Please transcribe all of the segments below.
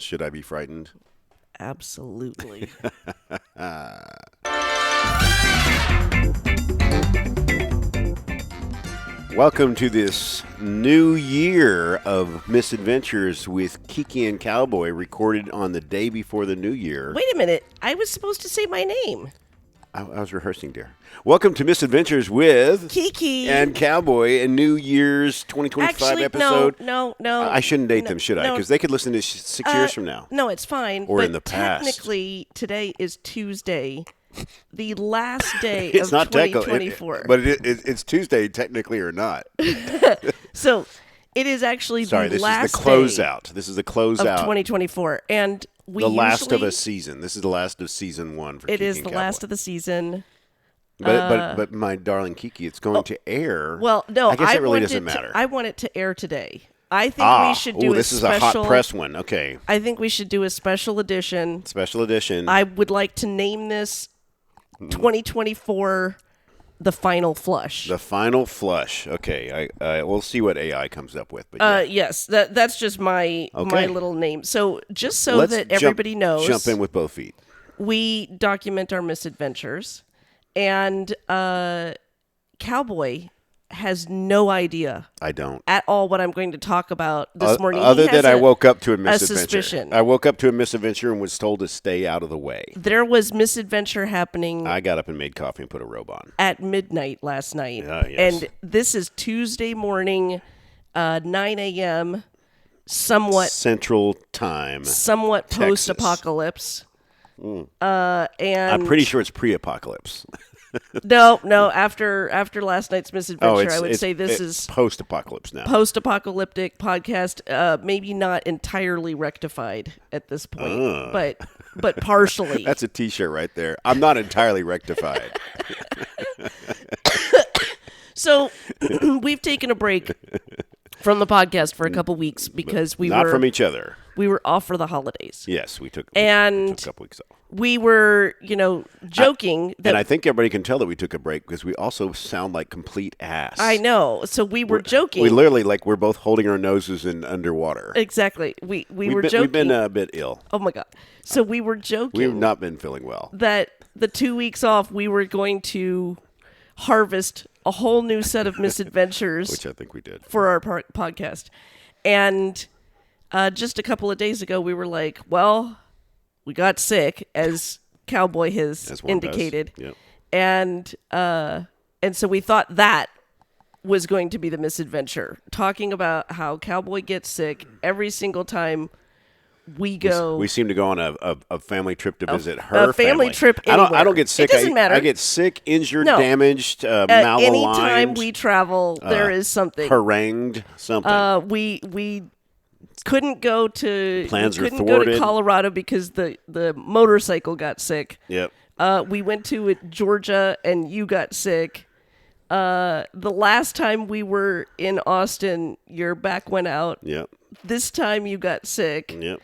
Should I be frightened? Absolutely. Welcome to this new year of misadventures with Kiki and Cowboy, recorded on the day before the new year. Wait a minute. I was supposed to say my name. I was rehearsing, dear. Welcome to Misadventures with Kiki and Cowboy, a New Year's 2025 episode. No. I shouldn't date them, should I? Because they could listen to 6 years from now. No, it's fine. Or but in the past. Technically, today is Tuesday, the last day It's of not 2024. But it's Tuesday, technically or not. So it is actually Sorry, the last this is the closeout. This is the of closeout. 2024. And The last of a season. This is the last of season 1 for Kiki and Cowboy. It is the last of the season. But my darling Kiki, it's going to air. Well, no, I guess it really doesn't matter. I want it to air today. I think we should do this a is special. a hot press one. Okay. I think we should do a special edition. Special edition. I would like to name this 2024 The Final Flush. The Final Flush. Okay. We'll see what AI comes up with. But yeah. Yes, that's just my little name. So just so Let's that everybody knows, jump in with both feet. we document our misadventures, and Cowboy has no idea I don't. at all what I'm going to talk about this morning. Other He has than I woke up to a misadventure. suspicion. I woke up to a misadventure and was told to stay out of the way. There was misadventure happening I got up and made coffee and put a robe on. at midnight last night. Yes. And this is Tuesday morning, 9 a.m., somewhat Central Time. somewhat Texas. post-apocalypse. And I'm pretty sure it's pre-apocalypse. no. After last night's misadventure, I would say this is post-apocalypse now. post-apocalyptic podcast. Maybe not entirely rectified at this point, but partially. That's a T-shirt right there. I'm not entirely rectified. So we've taken a break from the podcast for a couple weeks because we Not were from each other. we were off for the holidays. Yes, we took And a couple weeks off. We were, joking that And I think everybody can tell that we took a break because we also sound like complete ass. I know. So we were joking. We literally, we're both holding our noses in underwater. Exactly. We were joking. We've been a bit ill. Oh my God. So we were joking. We've not been feeling well. That the 2 weeks off, we were going to harvest a whole new set of misadventures. Which I think we did. For our podcast. And just a couple of days ago, we were like, well, we got sick, as Cowboy has indicated. Yep. And so we thought that was going to be the misadventure, talking about how Cowboy gets sick every single time we go. We seem to go on a family trip to visit her a family trip anywhere. I don't get sick. It doesn't matter. I get sick, injured, No. damaged, malaligned. Anytime we travel, there is something. Harangued, something. We couldn't go to Plans are couldn't go to thwarted. Colorado because the motorcycle got sick. Yep. We went to Georgia and you got sick. The last time we were in Austin, your back went out. Yep. This time you got sick. Yep.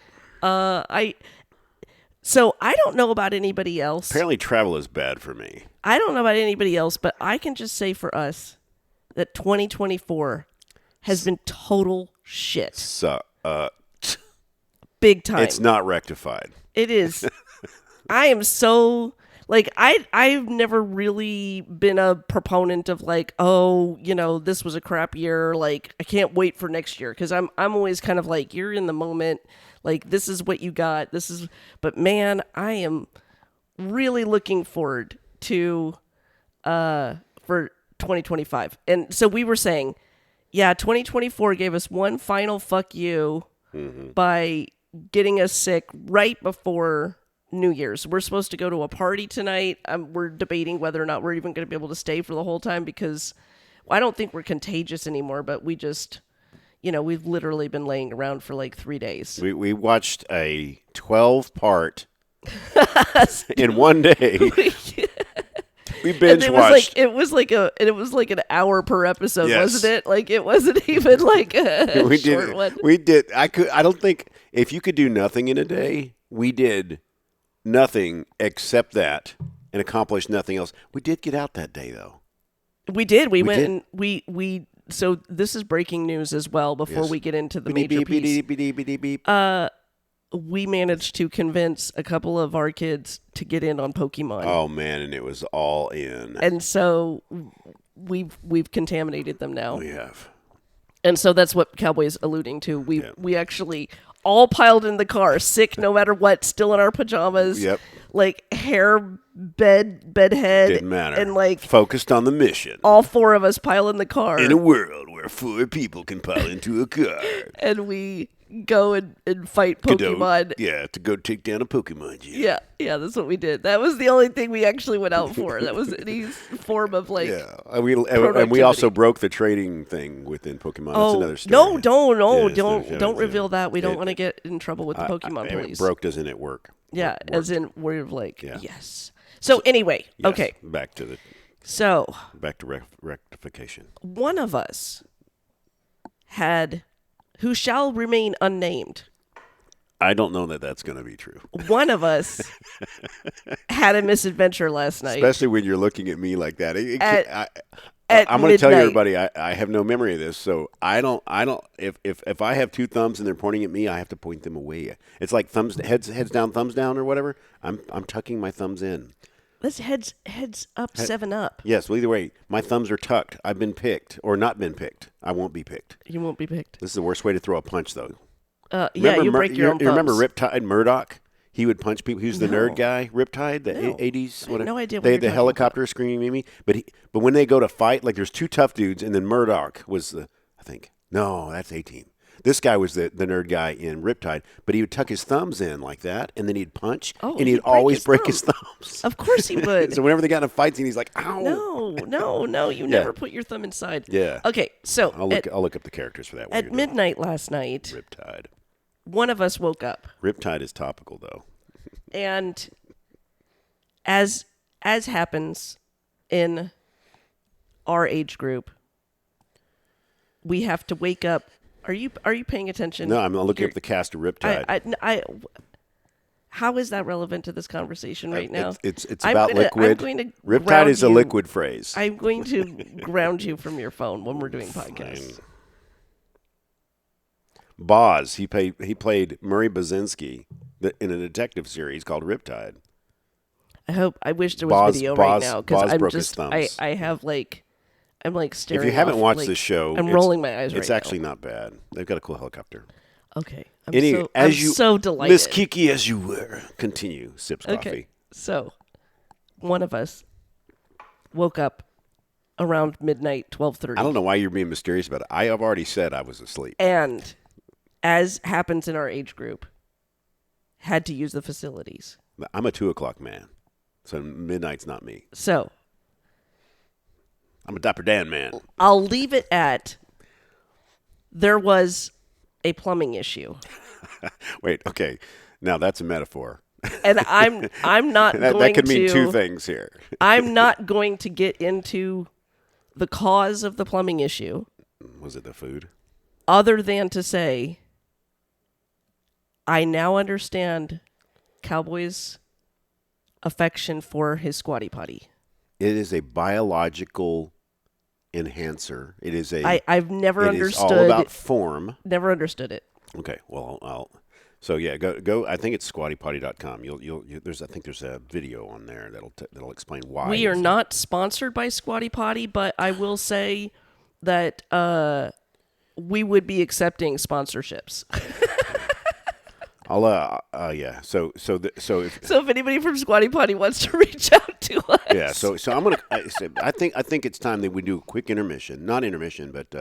So I don't know about anybody else. Apparently travel is bad for me. I don't know about anybody else, but I can just say for us that 2024 has been total shit. So, Big time. it's not rectified. It is. I am so I've never really been a proponent of this was a crap year. Like, I can't wait for next year because I'm always kind of like, you're in the moment. Like, this is what you got. But man, I am really looking forward to for 2025. And so we were saying, yeah, 2024 gave us one final fuck you by getting us sick right before New Year's. We're supposed to go to a party tonight. We're debating whether or not we're even going to be able to stay for the whole time because I don't think we're contagious anymore, but we just, we've literally been laying around for like 3 days. We watched a 12-part in one day. We binge watched. It was like an hour per episode, Yes. wasn't it? Like, it wasn't even like a we short did. one. We did. I don't think if you could do nothing in a day, we did nothing except that and accomplished nothing else. We did get out that day though. We did. We went and we. So this is breaking news as well. Before Yes. we get into the major piece, we managed to convince a couple of our kids to get in on Pokemon. Oh man, and it was all in. And so we've contaminated them now. We have. And so that's what Cowboy's alluding to. We actually all piled in the car, sick no matter what, still in our pajamas. Yep. Like hair, bedhead. Didn't matter. And like focused on the mission. All four of us pile in the car. In a world where 4 people can pile into a car. And we go and fight Pokemon. To go take down a Pokemon gym. Yeah, that's what we did. That was the only thing we actually went out for. That was any form of like. Yeah, and we also broke the trading thing within Pokemon. That's another story. Don't reveal that. We don't want to get in trouble with the Pokemon police. Broke doesn't it work? Yeah, as in we're like yes. So anyway, okay. Back to rectification. One of us had who shall remain unnamed. I don't know that that's going to be true. One of us had a misadventure last night. Especially when you're looking at me like that. I'm going to tell you, everybody, I have no memory of this, so I don't. If I have 2 thumbs and they're pointing at me, I have to point them away. It's like heads down, thumbs down, or whatever. I'm tucking my thumbs in. That's heads up, 7 up. Yes, well, either way, my thumbs are tucked. I've been picked or not been picked. I won't be picked. You won't be picked. This is the worst way to throw a punch, though. You break your own thumbs. You remember Riptide Murdoch? He would punch people. He was the nerd guy, Riptide, the 80s. I have no idea what they you're had the talking helicopter screaming at me. But when they go to fight, like there's 2 tough dudes, and then Murdoch was I think. No, that's 18. This guy was the nerd guy in Riptide, but he would tuck his thumbs in like that, and then he'd punch, and he'd always break his thumbs. Of course he would. So whenever they got in a fight scene, he's like, ow. No, you never put your thumb inside. Yeah. Okay, so. I'll look up the characters for that. At midnight last night. Riptide. One of us woke up. Riptide is topical, though. And as happens in our age group, we have to wake up. Are you paying attention? No, I'm looking up the cast of Riptide. How is that relevant to this conversation right now? It's about liquid. Riptide is a liquid phrase. I'm going to ground you from your phone when we're doing podcasts. Fine. Boz, he played Murray Basinski in a detective series called Riptide. I wish there was video right now because broke his thumbs. I have like. I'm like staring. If you haven't watched like, this show, I'm rolling my eyes right now. It's actually not bad. They've got a cool helicopter. Okay. I'm so delighted. Miss Kiki as you were. Continue. Sips coffee. Okay. So, one of us woke up around midnight, 12:30. I don't know why you're being mysterious about it. I have already said I was asleep. And, as happens in our age group, had to use the facilities. I'm a 2 o'clock man, so midnight's not me. So, I'm a Dapper Dan man. I'll leave it at there was a plumbing issue. Wait, okay. Now that's a metaphor. And I'm not going to... That could mean 2 things here. I'm not going to get into the cause of the plumbing issue. Was it the food? Other than to say, I now understand Cowboy's affection for his Squatty Potty. It is a biological enhancer. It is a. I've never understood. It's all about form. Never understood it. Okay, well, So yeah, go. I think it's squattypotty.com. I think there's a video on there that'll explain why. We are not sponsored by Squatty Potty, but I will say that we would be accepting sponsorships. Yeah. So if anybody from Squatty Potty wants to reach out to us. Yeah. So I'm gonna. I think it's time that we do a quick intermission. Not intermission, but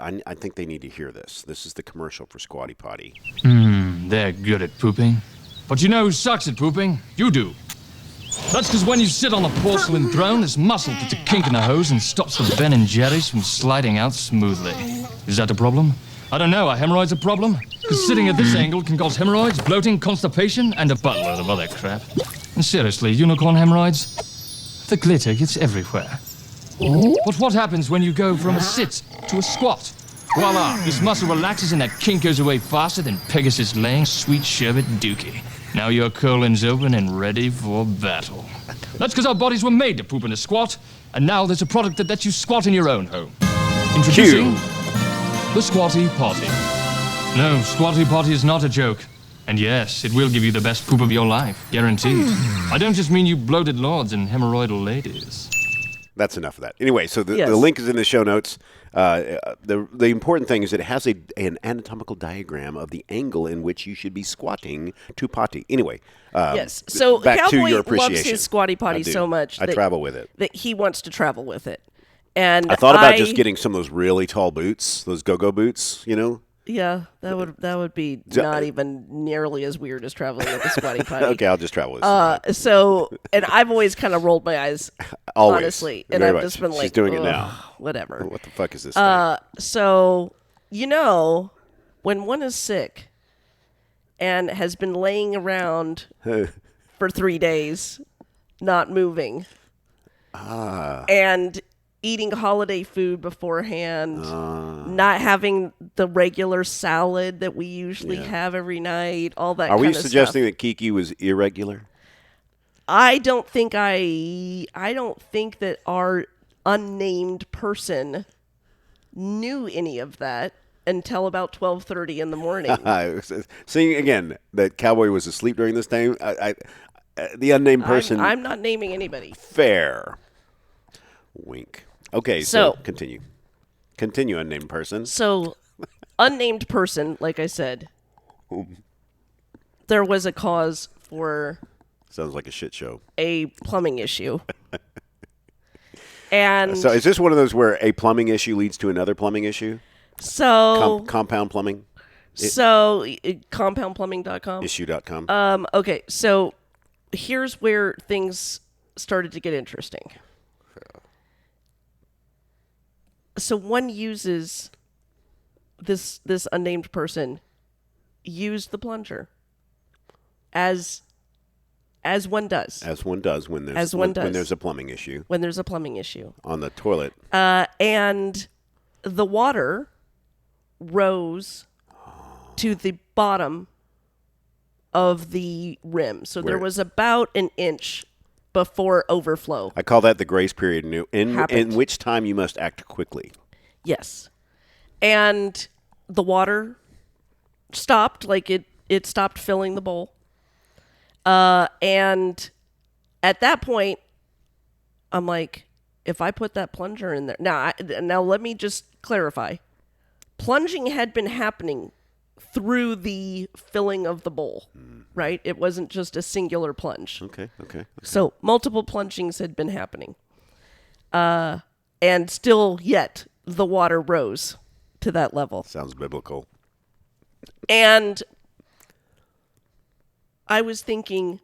I think they need to hear this. This is the commercial for Squatty Potty. They're good at pooping. But you know who sucks at pooping? You do. That's because when you sit on a porcelain throne, there's muscle that's a kink in the hose and stops the Ben and Jerry's from sliding out smoothly. Is that a problem? I don't know. Are hemorrhoids a problem? Because sitting at this angle can cause hemorrhoids, bloating, constipation, and a buttload of other crap. And seriously, unicorn hemorrhoids? The glitter gets everywhere. But what happens when you go from a sit to a squat? Voila, this muscle relaxes and that kink goes away faster than Pegasus laying sweet sherbet dookie. Now your colon's open and ready for battle. That's because our bodies were made to poop in a squat, and now there's a product that lets you squat in your own home. Introducing the Squatty Potty. No, Squatty Potty is not a joke. And yes, it will give you the best poop of your life, guaranteed. I don't just mean you bloated lords and hemorrhoidal ladies. That's enough of that. Anyway, so Yes. the link is in the show notes. The important thing is that it has an anatomical diagram of the angle in which you should be squatting to potty. Anyway, Yes. So back to Cowboy your loves appreciation. his Squatty Potty I do. so much I travel with it. that he wants to travel with it. And I thought about just getting some of those really tall boots, those go-go boots, you know? Yeah, that would be not even nearly as weird as traveling with a Squatty Potty. Okay, I'll just travel with it. So, and I've always kind of rolled my eyes, Always. honestly, and Very I've much. just been She's like, doing it "Ugh, now. whatever. What the fuck is this thing? So, when one is sick and has been laying around for 3 days, not moving, and eating holiday food beforehand, not having the regular salad that we usually have every night, all that Are kind we of suggesting stuff. that Kiki was irregular? I don't think that our unnamed person knew any of that until about 12:30 in the morning. Seeing again that Cowboy was asleep during this time, the unnamed person. I'm not naming anybody. Fair. Wink. Okay, so So- continue. Continue, unnamed person. So, unnamed person, like I said, there was a cause for Sounds like a shit show. a plumbing issue. And So is this one of those where a plumbing issue leads to another plumbing issue? so Compound plumbing? compoundplumbing.com. Issue.com? Okay, so here's where things started to get interesting. So one uses this unnamed person used the plunger as one does As one does when there's As one when does. there's a plumbing issue when there's a plumbing issue. on the toilet. And the water rose to the bottom of the rim. So there Where- was about an inch before overflow. I call that the grace period, in Happened. which time you must act quickly. Yes. And the water stopped, like it stopped filling the bowl. And at that point, I'm like, if I put that plunger in there. Now let me just clarify. Plunging had been happening through the filling of the bowl, right? It wasn't just a singular plunge. Okay. So multiple plungings had been happening. And still yet the water rose to that level. Sounds biblical. And I was thinking,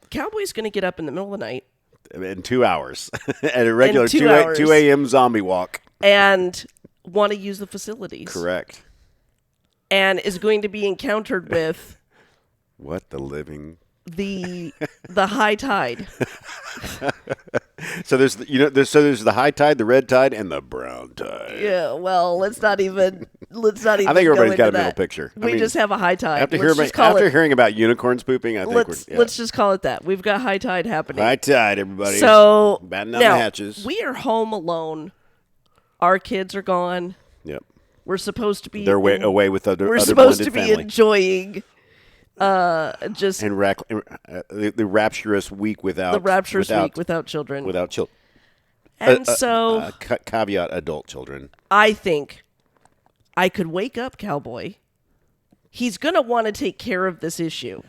Cowboy's going to get up in the middle of the night In 2 hours. At a regular In 2 2 hours. a.m. zombie walk. and want to use the facilities. Correct. And is going to be encountered with What the living... the high tide. So there's the high tide, the red tide, and the brown tide. Yeah, well, let's not even I think everybody's go got a into middle that. picture. I We mean, just have a high tide. After, Let's hearing about unicorns pooping, I think let's just call it that. We've got high tide happening. high tide, everybody. So batten down now, the hatches. we are home alone. Our kids are gone. Yep. We're supposed to be They're away with other We're other supposed to blended be family. enjoying just And the rapturous week without the rapturous week without children. without children. And so Caveat: adult children. I think I could wake up Cowboy. He's going to want to take care of this issue.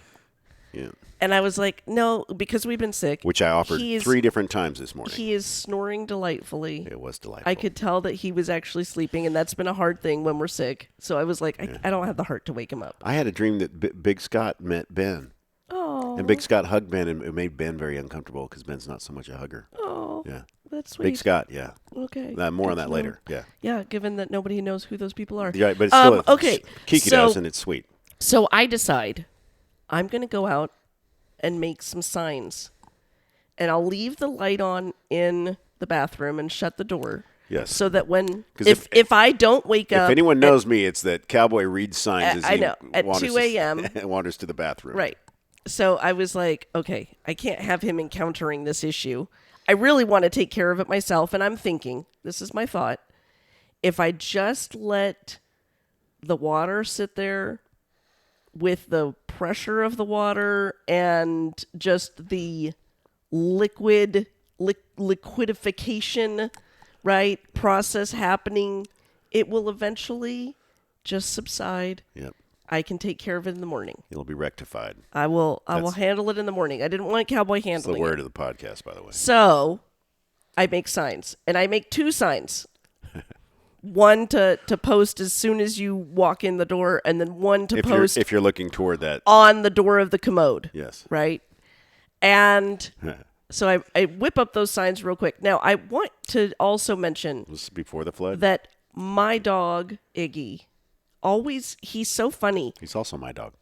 Yeah. And I was like, no, because we've been sick. Which I offered he is- 3 different times this morning. He is snoring delightfully. It was delightful. I could tell that he was actually sleeping, and that's been a hard thing when we're sick. So I was like, I don't have the heart to wake him up. I had a dream that Big Scott met Ben. Oh, And Big Scott hugged Ben, and it made Ben very uncomfortable because Ben's not so much a hugger. oh, Yeah. that's sweet. Big Scott, yeah. Okay. More on Good that to later. know. Yeah. Yeah, given that nobody knows who those people are. Yeah, but it's still okay. Kiki so, does, and it's sweet. So I decide I'm going to go out and make some signs. And I'll leave the light on in the bathroom and shut the door. Yes. So that when 'Cause if I don't wake up, If anyone knows me, it's that Cowboy reads signs as I he know, at wanders 2 a.m. wanders to the bathroom. right. So I was like, okay, I can't have him encountering this issue. I really want to take care of it myself, and I'm thinking, this is my thought, if I just let the water sit there with the pressure of the water and just the liquidification, right, process happening, it will eventually just subside. Yep. I can take care of it in the morning. It'll be rectified. I will handle it in the morning. I didn't want Cowboy handling it. That's the word of the podcast, by the way. So I make signs, and I make 2 signs. One to post as soon as you walk in the door, and then one to post if you're looking toward that on the door of the commode. Yes. Right? And so I whip up those signs real quick. Now, I want to also mention This is before the flood. that my dog, Iggy, he's so funny. He's also my dog.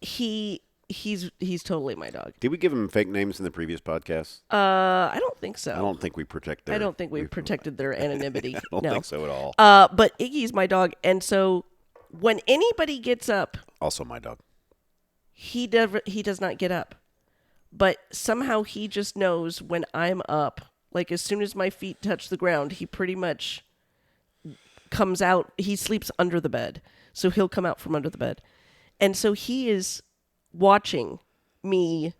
He's totally my dog. Did we give him fake names in the previous podcast? I don't think so. I don't think we protect their... I don't think we protected their anonymity. I don't think so at all. But Iggy's my dog, and so when anybody gets up, Also my dog. he does not get up. But somehow he just knows when I'm up. Like as soon as my feet touch the ground, he pretty much comes out. He sleeps under the bed, so he'll come out from under the bed, and so he is watching me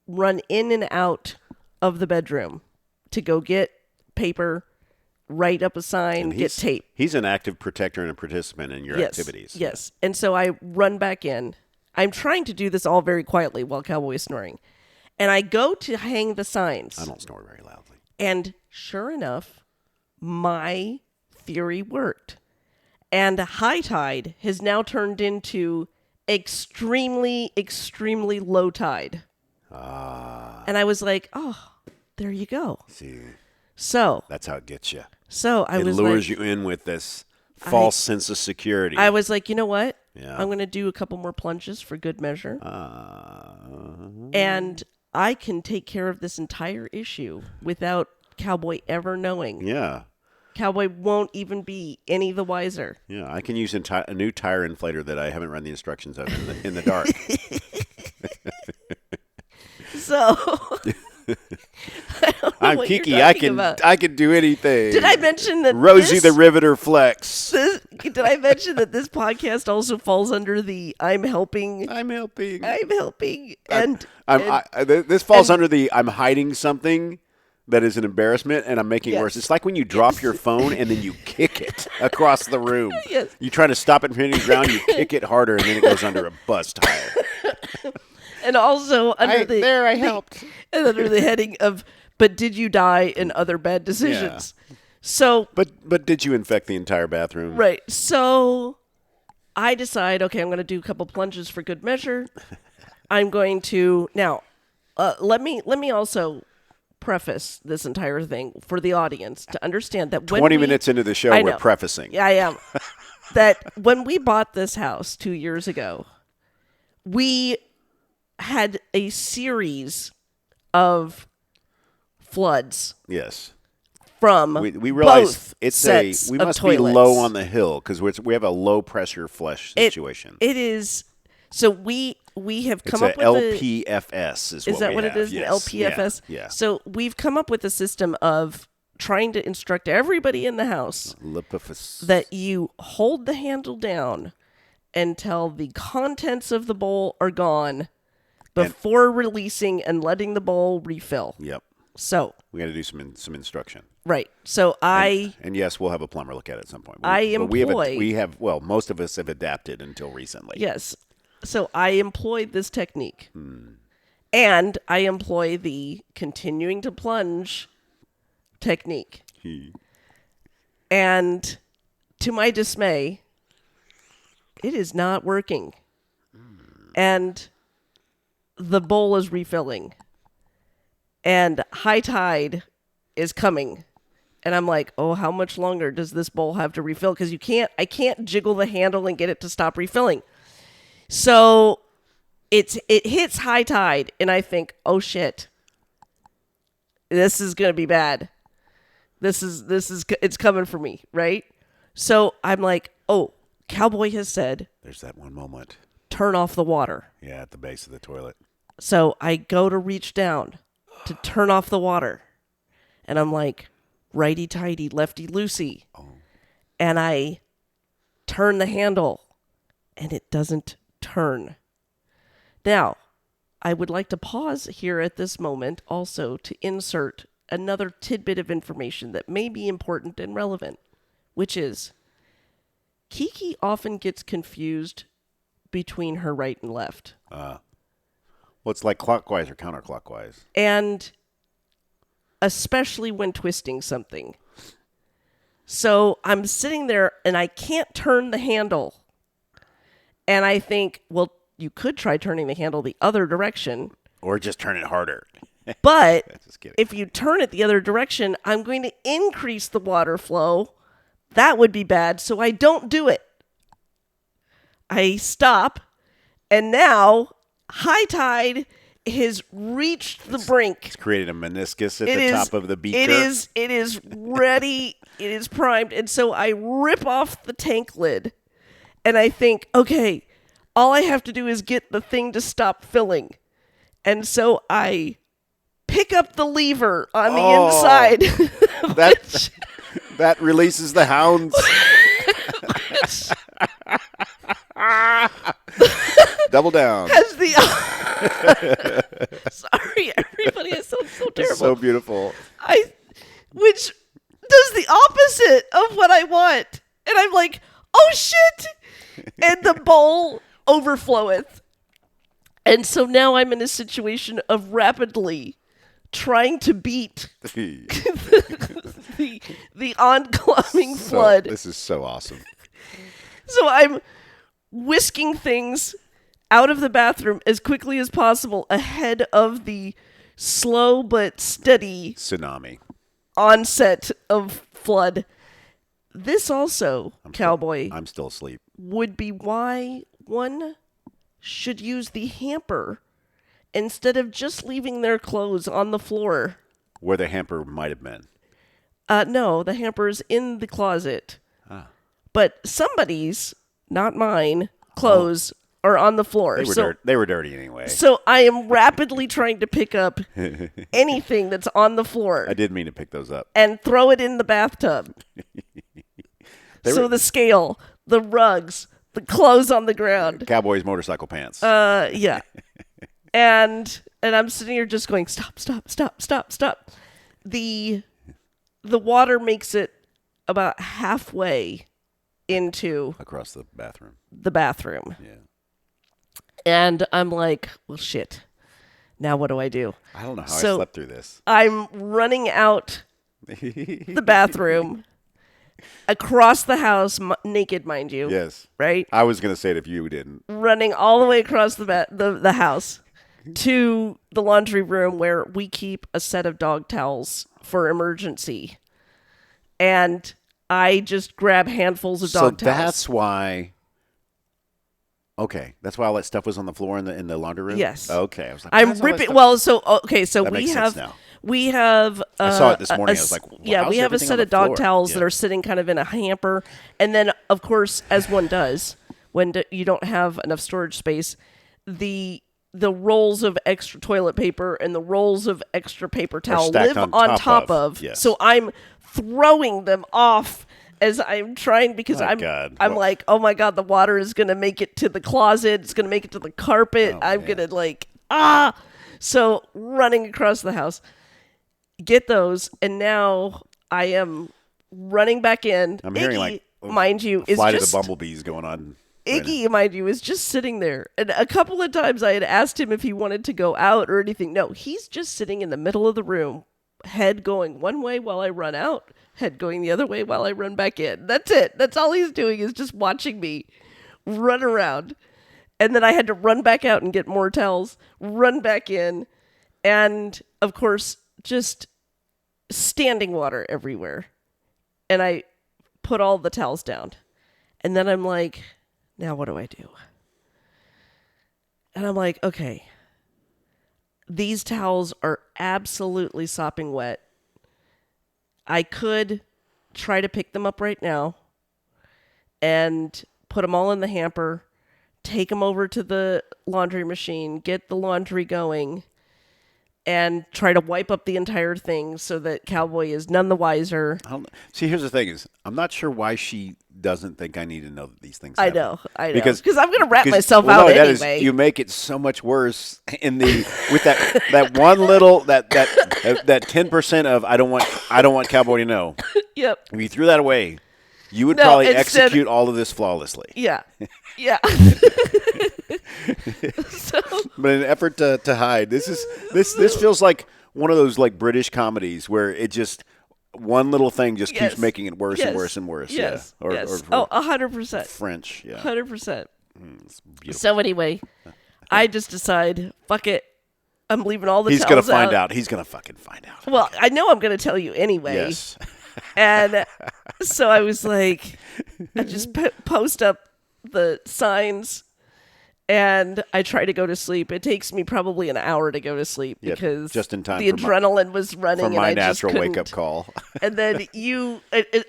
run in and out of the bedroom to go get paper, write up a sign, get tape. He's an active protector and a participant in your activities. Yes. And so I run back in. I'm trying to do this all very quietly while Cowboy is snoring. And I go to hang the signs. I don't snore very loudly. And sure enough, my theory worked. And high tide has now turned into extremely, extremely low tide. And I was like, oh, there you go. See, So that's how it gets you. So I It was lures like, you in with this false sense of security. I was like, you know what? Yeah. I'm going to do a couple more plunges for good measure. And I can take care of this entire issue without Cowboy ever knowing. Yeah. Cowboy won't even be any the wiser. Yeah, I can use a new tire inflator that I haven't run the instructions of in the dark. So I'm Kiki. I can do anything. Did I mention that Rosie the Riveter Flex? Did I mention that this podcast also falls under the I'm helping? I'm helping. And this falls under the I'm hiding something that is an embarrassment and I'm making it worse. It's like when you drop your phone and then you kick it across the room. Yes. You try to stop it from hitting the ground, you kick it harder, and then it goes under a bus tire. And also under under the heading of, but did you die in other bad decisions? Yeah. So, but did you infect the entire bathroom? Right. So I decide, okay, I'm going to do a couple plunges for good measure. I'm going to now. Let me also preface this entire thing for the audience to understand that when 20 minutes into the show, we're prefacing. Yeah, I am. That when we bought this house 2 years ago, we had a series of floods. Yes. From we realize both we of must toilets. be low on the hill because we have a low pressure flush situation. It is. So we have come it's up with LPFS is that what it is? Yes. An LPFS. Yeah. So we've come up with a system of trying to instruct everybody in the house that you hold the handle down until the contents of the bowl are gone before releasing and letting the bowl refill. Yep. So we got to do some instruction. Right. So and yes, we'll have a plumber look at it at some point. Most of us have adapted until recently. Yes. So I employed this technique. And I employ the continuing to plunge technique. And to my dismay, it is not working. And the bowl is refilling. And high tide is coming. And I'm like, oh, how much longer does this bowl have to refill? Because I can't jiggle the handle and get it to stop refilling. So it hits high tide, and I think, oh shit, this is gonna be bad. It's coming for me, right? So I'm like, oh, Cowboy has said, there's that one moment. Turn off the water. Yeah, at the base of the toilet. So I go to reach down to turn off the water, and I'm like, righty tighty, lefty loosey, and I turn the handle, and it doesn't turn. Now, I would like to pause here at this moment also to insert another tidbit of information that may be important and relevant, which is Kiki often gets confused between her right and left. Well, it's like clockwise or counterclockwise. And especially when twisting something. So I'm sitting there and I can't turn the handle. And I think, well, you could try turning the handle the other direction. Or just turn it harder. But Just kidding. if you turn it the other direction, I'm going to increase the water flow. That would be bad. So I don't do it. I stop. And now high tide has reached the brink. It's created a meniscus at the top of the beaker. It is ready. It is primed. And so I rip off the tank lid and I think, okay, all I have to do is get the thing to stop filling. And so I pick up the lever on the inside. That releases the hounds. Double down. Sorry, everybody. I sound so terrible. It's so beautiful. Which does the opposite of what I want. And I'm like, oh shit. And the bowl overfloweth. And so now I'm in a situation of rapidly trying to beat the oncoming flood. This is so awesome. So I'm whisking things out of the bathroom as quickly as possible ahead of the slow but steady Tsunami. onset of flood. This also, Cowboy, I'm still asleep. would be why one should use the hamper instead of just leaving their clothes on the floor. Where the hamper might have been. No, the hamper's in the closet. But somebody's, not mine, clothes are on the floor. They were dirty anyway. So I am rapidly trying to pick up anything that's on the floor I did mean to pick those up. and throw it in the bathtub. The scale, the rugs, the clothes on the ground. Cowboy's motorcycle pants. Yeah. And I'm sitting here just going, stop. The water makes it about halfway into Across the bathroom. the bathroom. Yeah. And I'm like, well, shit. Now what do I do? I don't know how I So- slept through this. I'm running out the bathroom, across the house, naked, mind you. Yes. Right? I was going to say it if you didn't. Running all the way across the house to the laundry room where we keep a set of dog towels for emergency. And I just grab handfuls of dog towels. So that's why... Okay, that's why all that stuff was on the floor in the laundry room? Yes. Okay. I was like, I'm why is all that ripping. stuff- Well, so That makes sense now. we have. I saw it this morning. I was like, well, yeah, how's we have a everything set on of the dog floor? towels that Yeah. are sitting kind of in a hamper, and then of course, as one does when you don't have enough storage space, the rolls of extra toilet paper and the rolls of extra paper towel stacked live on on top top of. of. Yes. So I'm throwing them off as I'm trying because My I'm God. I'm Well- like, oh my God, the water is gonna make it to the closet. It's gonna make it to the carpet. Oh, I'm man. gonna So running across the house, get those, and now I am running back in. I'm hearing Iggy, like mind you, is flight just of the bumblebees going on. right now. Iggy, mind you, is just sitting there. And a couple of times I had asked him if he wanted to go out or anything. No, he's just sitting in the middle of the room, head going one way while I run out, head going the other way while I run back in. That's it. That's all he's doing is just watching me run around. And then I had to run back out and get more towels, run back in, and of course, just standing water everywhere. And I put all the towels down. And then I'm like, now what do I do? And I'm like, okay, these towels are absolutely sopping wet. I could try to pick them up right now and put them all in the hamper, take them over to the laundry machine, get the laundry going, and try to wipe up the entire thing so that Cowboy is none the wiser. See, here's the thing: is I'm not sure why she doesn't think I need to know that these things I happen. know. Because I'm going to rat myself well, out no, anyway. You make it so much worse with that one little that 10% of I don't want Cowboy to know. Yep. If you threw that away, you would No, probably instead- execute all of this flawlessly. Yeah. Yeah. So, But in an effort to hide, this feels like one of those like British comedies where it just one little thing just yes. keeps making it worse yes. and worse and worse. Yes. Yeah. Or, yes. or 100%. French. Yeah. 100%. It's beautiful. So anyway, I just decide, fuck it. I'm leaving all the He's towels gonna find out. He's gonna fucking find out. Well, I know I'm going to tell you anyway. Yes. And so I was like, I just post up the signs and I try to go to sleep. It takes me probably an hour to go to sleep because just in time the for adrenaline was running. For my and I natural just wake up couldn't. call. And then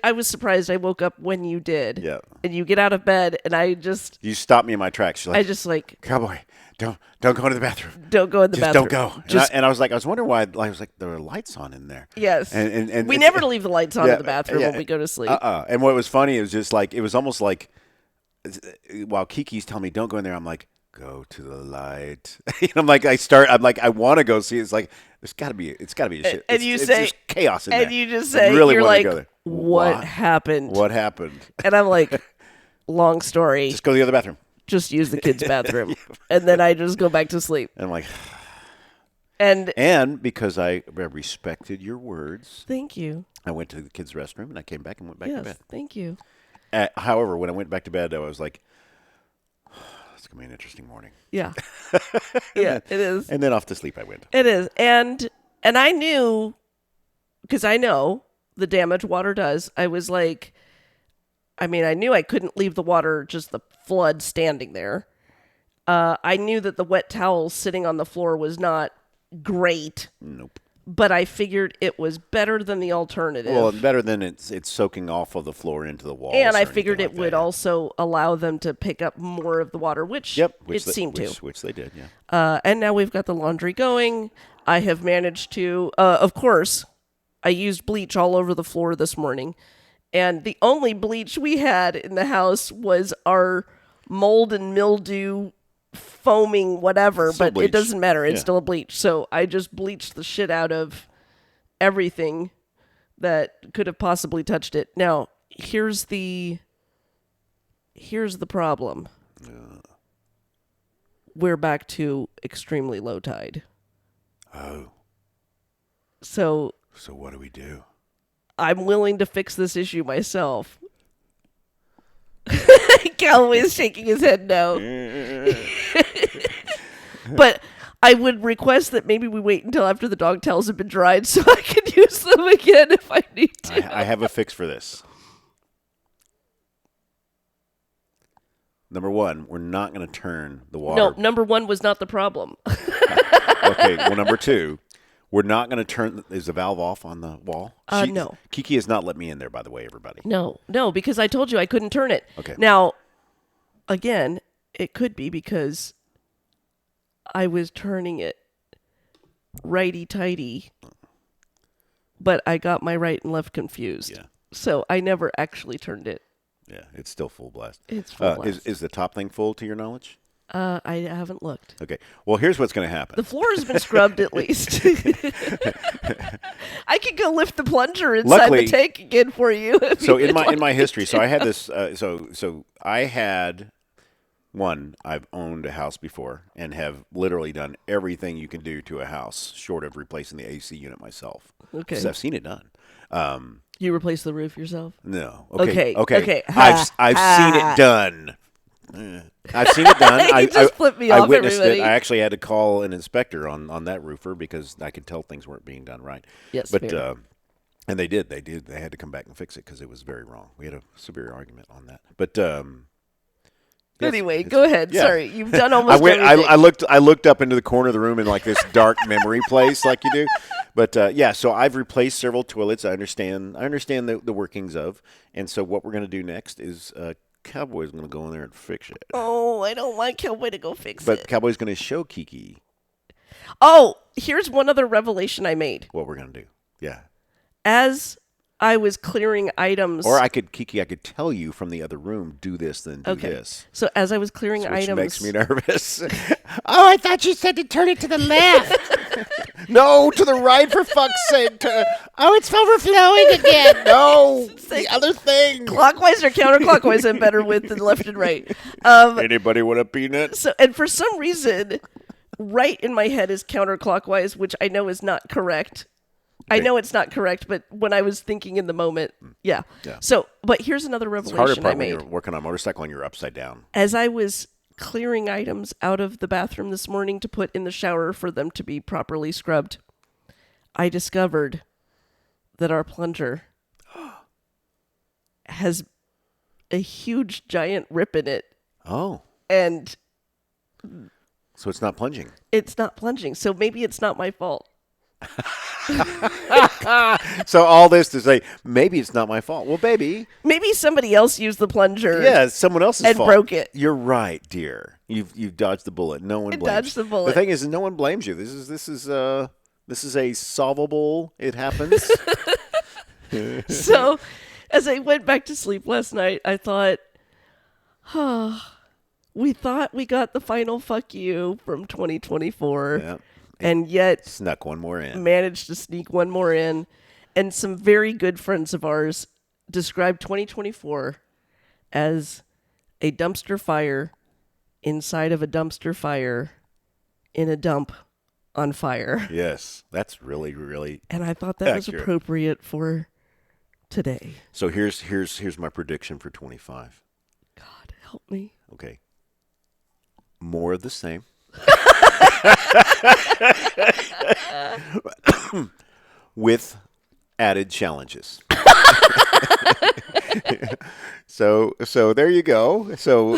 I was surprised I woke up when you did. Yeah. And you get out of bed and You stopped me in my tracks. You're like, I just like, Cowboy, don't go into the bathroom. don't go in the Just bathroom. don't go. And I was wondering why. I was like, there were lights on in there. Yes. And we never leave the lights on in the bathroom when we go to sleep. And what was funny, it was just like, it was almost like, while Kiki's telling me, don't go in there, I'm like, go to the light. I'm like, I want to go see it. It's like, it's got to be a shit. And it's say, just chaos in there. And you just say, really you're wanna like, go there. what happened? What happened? And I'm like, long story. Just go to the other bathroom. Just use the kids' bathroom. And then I just go back to sleep. And I'm like, and because I respected your words, thank you. I went to the kids' restroom and I came back and went back to bed. Thank you. However, when I went back to bed, I was like, it's going to be an interesting morning. Yeah. Yeah, it is. And then off to sleep I went. It is. And I knew, because I know the damage water does. I was like, I knew I couldn't leave the water, just the flood standing there. I knew that the wet towel sitting on the floor was not great. Nope. But I figured it was better than the alternative. Well, better than it's soaking off of the floor into the walls. And I or figured anything it would also allow them to pick up more of the water, which it seemed to. Which they did, yeah. And now we've got the laundry going. I have managed to, of course, I used bleach all over the floor this morning. And the only bleach we had in the house was our mold and mildew foaming whatever, but bleach. It doesn't matter. It's Yeah. still a bleach. So I just bleached the shit out of everything that could have possibly touched it. Now, here's the problem. We're back to extremely low tide. Oh. So what do we do? I'm willing to fix this issue myself. Cowboy is shaking his head no. But I would request that maybe we wait until after the dog tails have been dried so I can use them again if I need to. I have a fix for this. Number one, we're not going to turn the water. No, number one was not the problem. Okay, well, number two, we're not going to turn. Is the valve off on the wall? No. Kiki has not let me in there, by the way, everybody. No, because I told you I couldn't turn it. Okay. Now, again, it could be because I was turning it righty-tighty, but I got my right and left confused. Yeah. So I never actually turned it. Yeah, it's still full blast. It's full blast. Is the top thing full to your knowledge? I haven't looked. Okay. Well, here's what's going to happen. The floor has been scrubbed at least. I could go lift the plunger inside Luckily- the tank again for you. So in my history, so I had this. So I had one. I've owned a house before and have literally done everything you can do to a house, short of replacing the AC unit myself. Okay. 'Cause I've seen it done. You replaced the roof yourself? No. Okay. I've seen it done. I've seen it done. You just flipped me I off, witnessed everybody. it. I actually had to call an inspector on that roofer because I could tell things weren't being done right. Yes, but fair. and they did. They had to come back and fix it because it was very wrong. We had a severe argument on that. But Anyway, go ahead. yeah. Sorry, you've done almost everything. I looked up into the corner of the room in like this dark memory place, like you do. But yeah, so I've replaced several toilets. I understand the workings of, and so what we're going to do next is Cowboy's going to go in there and fix it. Oh, I don't want Cowboy to go fix But it. Cowboy's going to show Kiki Oh, here's one other revelation I made. what we're going to do. Yeah. As I was clearing items. Or Kiki, I could tell you from the other room, do this, then do Okay. this. So as I was clearing Which items, makes me nervous. Oh, I thought you said to turn it to the left. No, to the right, for fuck's sake. Oh, it's overflowing again. No, the other thing. clockwise or counterclockwise, I'm better with than left and right. Anybody want a peanut? So, and for some reason, right in my head is counterclockwise, which I know is not correct. I know it's not correct, but when I was thinking in the moment, yeah. So, but here's another It's harder revelation I part when made. you're working on a motorcycle and you're upside down. As I was clearing items out of the bathroom this morning to put in the shower for them to be properly scrubbed, I discovered that our plunger has a huge giant rip in it. Oh, And so it's not plunging. it's not plunging. So maybe it's not my fault. So all this to say, maybe it's not my fault. Well, baby. Maybe somebody else used the plunger. Yeah, it's someone else's And fault. broke it. You're right, dear. You've dodged the bullet. No one I blames. dodged the bullet. The thing is, no one blames you. This is a solvable. It happens. So as I went back to sleep last night, I thought, we thought we got the final fuck you from 2024. Yeah. And yet Snuck one more in. managed to sneak one more in. And some very good friends of ours described 2024 as a dumpster fire inside of a dumpster fire in a dump on fire. Yes, that's really, really. And I thought that was Accurate. appropriate for today. So here's my prediction for 25. God, help me. Okay. More of the same. With added challenges. So there you go. So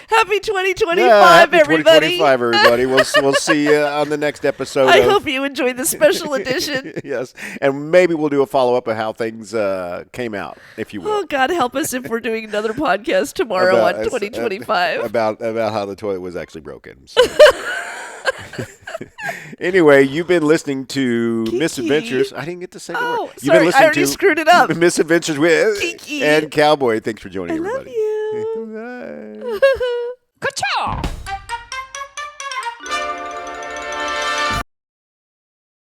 Happy 2025, happy everybody. 2025, everybody. We'll see you on the next episode. I hope you enjoyed the special edition. Yes, and maybe we'll do a follow up of how things came out, if you will. Oh, God help us if we're doing another podcast tomorrow on 2025. About how the toilet was actually broken. So. Anyway, you've been listening to Kiki. Misadventures. I didn't get to say the Oh, word. You've sorry, been I listening already to screwed it up. Misadventures with Kiki. and Cowboy. Thanks for joining I love everybody. you. Bye. Ka-chow!